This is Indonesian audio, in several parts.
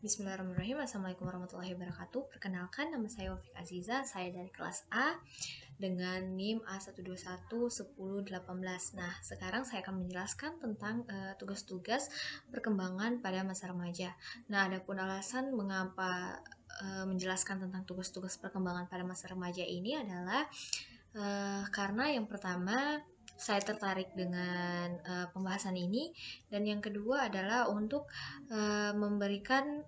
Bismillahirrahmanirrahim. Assalamualaikum warahmatullahi wabarakatuh. Perkenalkan, nama saya Wafik Aziza. Saya dari kelas A dengan NIM A1211018. Nah, sekarang saya akan menjelaskan tentang tugas-tugas perkembangan pada masa remaja. Nah, adapun alasan mengapa menjelaskan tentang tugas-tugas perkembangan pada masa remaja ini adalah karena yang pertama, saya tertarik dengan pembahasan ini, dan yang kedua adalah untuk memberikan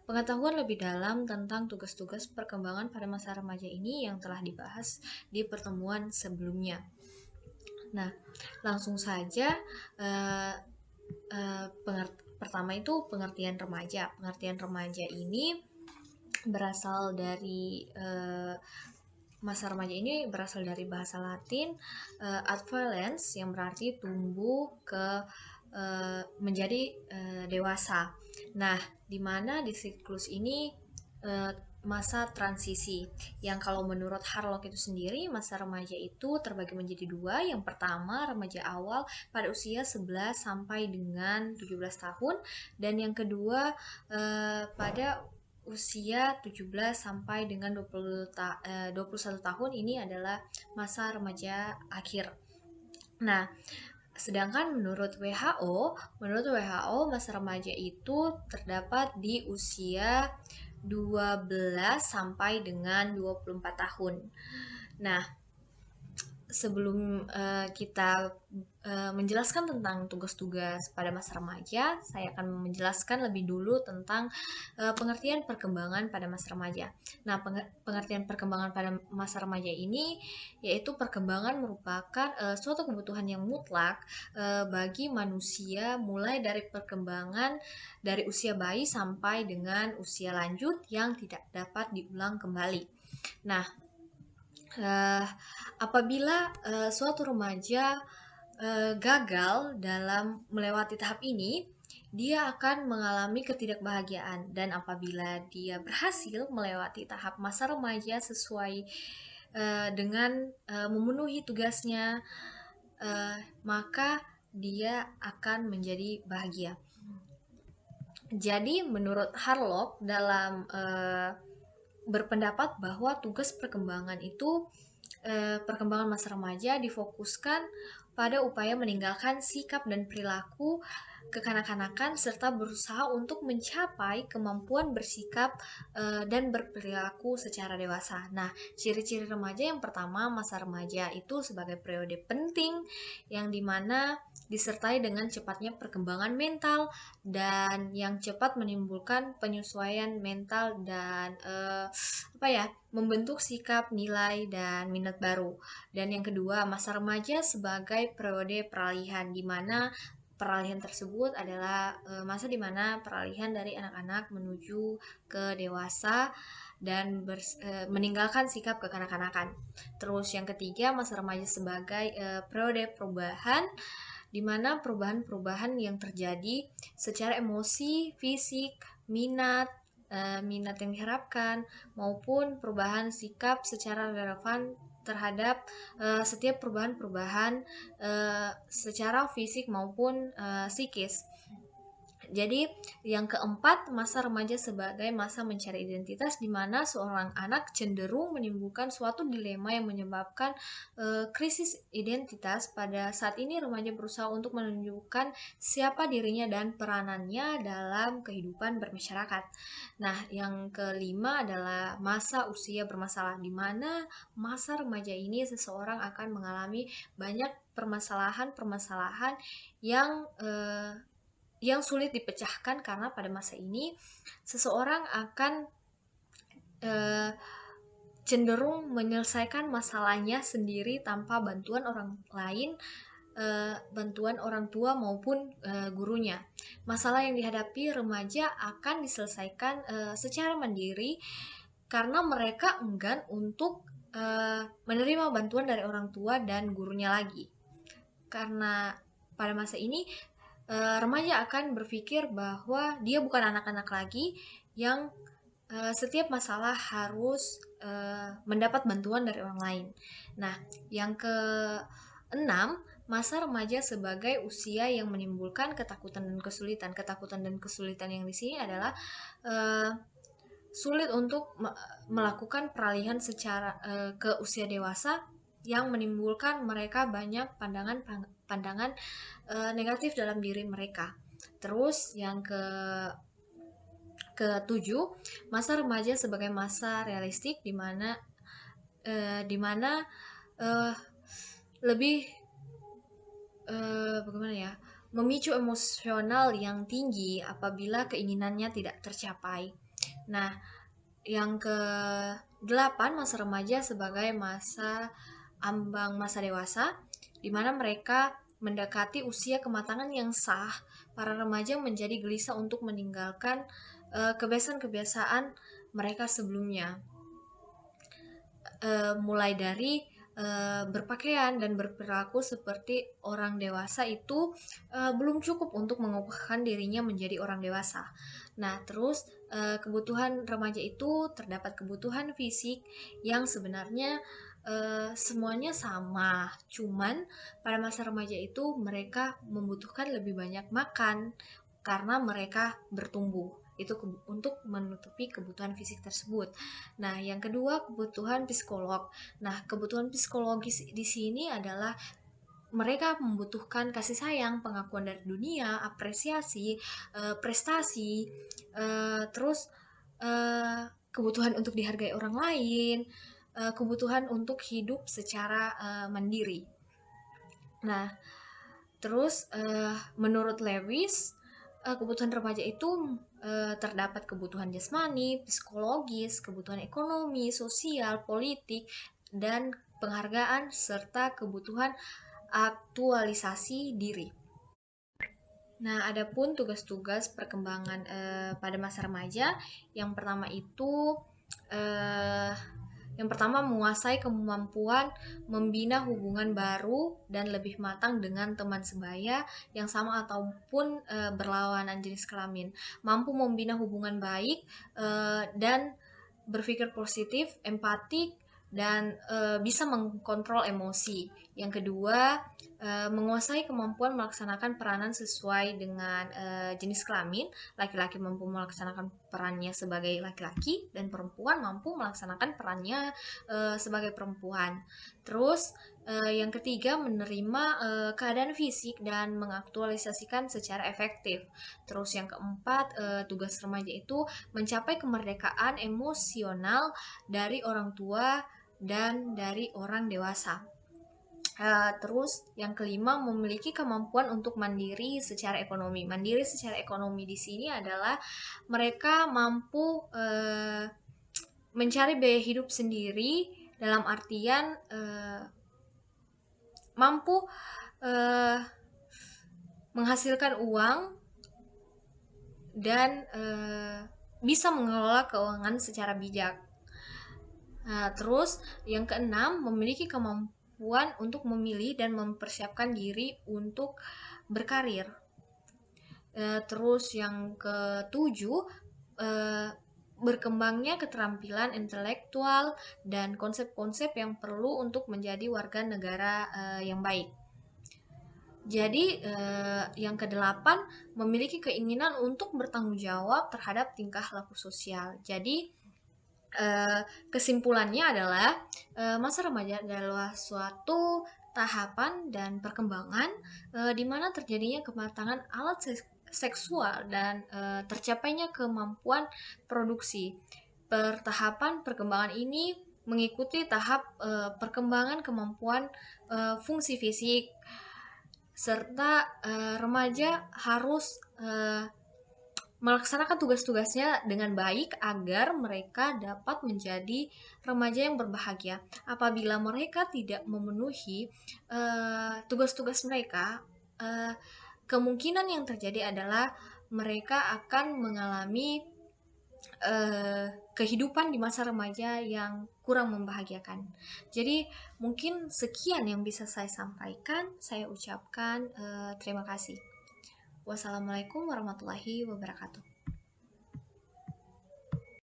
pengetahuan lebih dalam tentang tugas-tugas perkembangan pada masa remaja ini yang telah dibahas di pertemuan sebelumnya. Nah, langsung saja. Pertama itu pengertian remaja. Pengertian remaja ini berasal dari masa remaja ini berasal dari bahasa Latin adolescens, yang berarti tumbuh ke menjadi dewasa. Nah, di mana di siklus ini masa transisi, yang kalau menurut Harlock itu sendiri, masa remaja itu terbagi menjadi dua. Yang pertama, remaja awal pada usia 11 sampai dengan 17 tahun, dan yang kedua pada usia 17 sampai dengan 21 tahun. Ini adalah masa remaja akhir. Nah, sedangkan menurut WHO masa remaja itu terdapat di usia 12 sampai dengan 24 tahun. Nah, sebelum kita menjelaskan tentang tugas-tugas pada masa remaja, saya akan menjelaskan lebih dulu tentang pengertian perkembangan pada masa remaja. Nah, pengertian perkembangan pada masa remaja ini yaitu perkembangan merupakan suatu kebutuhan yang mutlak bagi manusia, mulai dari perkembangan dari usia bayi sampai dengan usia lanjut yang tidak dapat diulang kembali. Nah, apabila suatu remaja gagal dalam melewati tahap ini, dia akan mengalami ketidakbahagiaan. Dan apabila dia berhasil melewati tahap masa remaja sesuai dengan memenuhi tugasnya, maka dia akan menjadi bahagia. Jadi menurut Harlock dalam berpendapat bahwa tugas perkembangan itu perkembangan masa remaja difokuskan pada upaya meninggalkan sikap dan perilaku kekanak-kanakan serta berusaha untuk mencapai kemampuan bersikap dan berperilaku secara dewasa. Nah, ciri-ciri remaja yang pertama, masa remaja itu sebagai periode penting yang dimana disertai dengan cepatnya perkembangan mental dan yang cepat menimbulkan penyesuaian mental dan membentuk sikap, nilai, dan minat baru. Dan yang kedua, masa remaja sebagai periode peralihan, di mana peralihan tersebut adalah masa di mana peralihan dari anak-anak menuju ke dewasa dan meninggalkan sikap kekanak-kanakan. Terus yang ketiga, masa remaja sebagai periode perubahan, di mana perubahan-perubahan yang terjadi secara emosi, fisik, minat yang diharapkan, maupun perubahan sikap secara relevan terhadap setiap perubahan-perubahan secara fisik maupun psikis. Jadi yang keempat, masa remaja sebagai masa mencari identitas, di mana seorang anak cenderung menimbulkan suatu dilema yang menyebabkan krisis identitas. Pada saat ini remaja berusaha untuk menunjukkan siapa dirinya dan peranannya dalam kehidupan bermasyarakat. Nah, yang kelima adalah masa usia bermasalah, di mana masa remaja ini seseorang akan mengalami banyak permasalahan-permasalahan yang sulit dipecahkan, karena pada masa ini seseorang akan cenderung menyelesaikan masalahnya sendiri tanpa bantuan orang lain, bantuan orang tua maupun gurunya. Masalah yang dihadapi remaja akan diselesaikan secara mandiri karena mereka enggan untuk menerima bantuan dari orang tua dan gurunya lagi. Karena pada masa ini remaja akan berpikir bahwa dia bukan anak-anak lagi yang setiap masalah harus mendapat bantuan dari orang lain. Nah, yang keenam, masa remaja sebagai usia yang menimbulkan ketakutan dan kesulitan. Ketakutan dan kesulitan yang di sini adalah sulit untuk melakukan peralihan secara ke usia dewasa yang menimbulkan mereka banyak pandangan negatif dalam diri mereka. Terus yang ketujuh, masa remaja sebagai masa realistik di mana lebih bagaimana ya, memicu emosional yang tinggi apabila keinginannya tidak tercapai. Nah, yang ke-8, masa remaja sebagai masa ambang masa dewasa, di mana mereka mendekati usia kematangan yang sah. Para remaja menjadi gelisah untuk meninggalkan kebiasaan-kebiasaan mereka sebelumnya. Mulai dari berpakaian dan berperilaku seperti orang dewasa itu belum cukup untuk mengubahkan dirinya menjadi orang dewasa. Nah, terus kebutuhan remaja itu terdapat kebutuhan fisik yang sebenarnya semuanya sama, cuman pada masa remaja itu mereka membutuhkan lebih banyak makan karena mereka bertumbuh. Itu untuk menutupi kebutuhan fisik tersebut. Nah, yang kedua, kebutuhan psikolog. Nah, kebutuhan psikologis di sini adalah mereka membutuhkan kasih sayang, pengakuan dari dunia, apresiasi, prestasi, terus kebutuhan untuk dihargai orang lain, kebutuhan untuk hidup secara mandiri. Nah, terus menurut Lewis, kebutuhan remaja itu terdapat kebutuhan jasmani, psikologis, kebutuhan ekonomi, sosial, politik, dan penghargaan, serta kebutuhan aktualisasi diri. Nah, adapun tugas-tugas perkembangan pada masa remaja, yang pertama itu menguasai kemampuan membina hubungan baru dan lebih matang dengan teman sebaya yang sama ataupun berlawanan jenis kelamin. Mampu membina hubungan baik dan berpikir positif, empatik, dan bisa mengkontrol emosi. Yang kedua, menguasai kemampuan melaksanakan peranan sesuai dengan jenis kelamin. Laki-laki mampu melaksanakan perannya sebagai laki-laki dan perempuan mampu melaksanakan perannya sebagai perempuan. Terus yang ketiga, menerima keadaan fisik dan mengaktualisasikan secara efektif. Terus yang keempat, tugas remaja itu mencapai kemerdekaan emosional dari orang tua dan dari orang dewasa. Terus yang kelima, memiliki kemampuan untuk mandiri secara ekonomi. Mandiri secara ekonomi di sini adalah mereka mampu mencari biaya hidup sendiri, dalam artian mampu menghasilkan uang dan bisa mengelola keuangan secara bijak. Terus yang keenam, memiliki kemampuan untuk memilih dan mempersiapkan diri untuk berkarir. Terus yang ketujuh, berkembangnya keterampilan intelektual dan konsep-konsep yang perlu untuk menjadi warga negara yang baik. Jadi yang kedelapan, memiliki keinginan untuk bertanggung jawab terhadap tingkah laku sosial. Jadi kesimpulannya adalah masa remaja adalah suatu tahapan dan perkembangan di mana terjadinya kematangan alat seksual dan tercapainya kemampuan produksi. Tahapan perkembangan ini mengikuti tahap perkembangan kemampuan fungsi fisik, serta remaja harus melaksanakan tugas-tugasnya dengan baik agar mereka dapat menjadi remaja yang berbahagia. Apabila mereka tidak memenuhi tugas-tugas mereka, kemungkinan yang terjadi adalah mereka akan mengalami kehidupan di masa remaja yang kurang membahagiakan. Jadi mungkin sekian yang bisa saya sampaikan. Saya ucapkan terima kasih. Wassalamualaikum warahmatullahi wabarakatuh.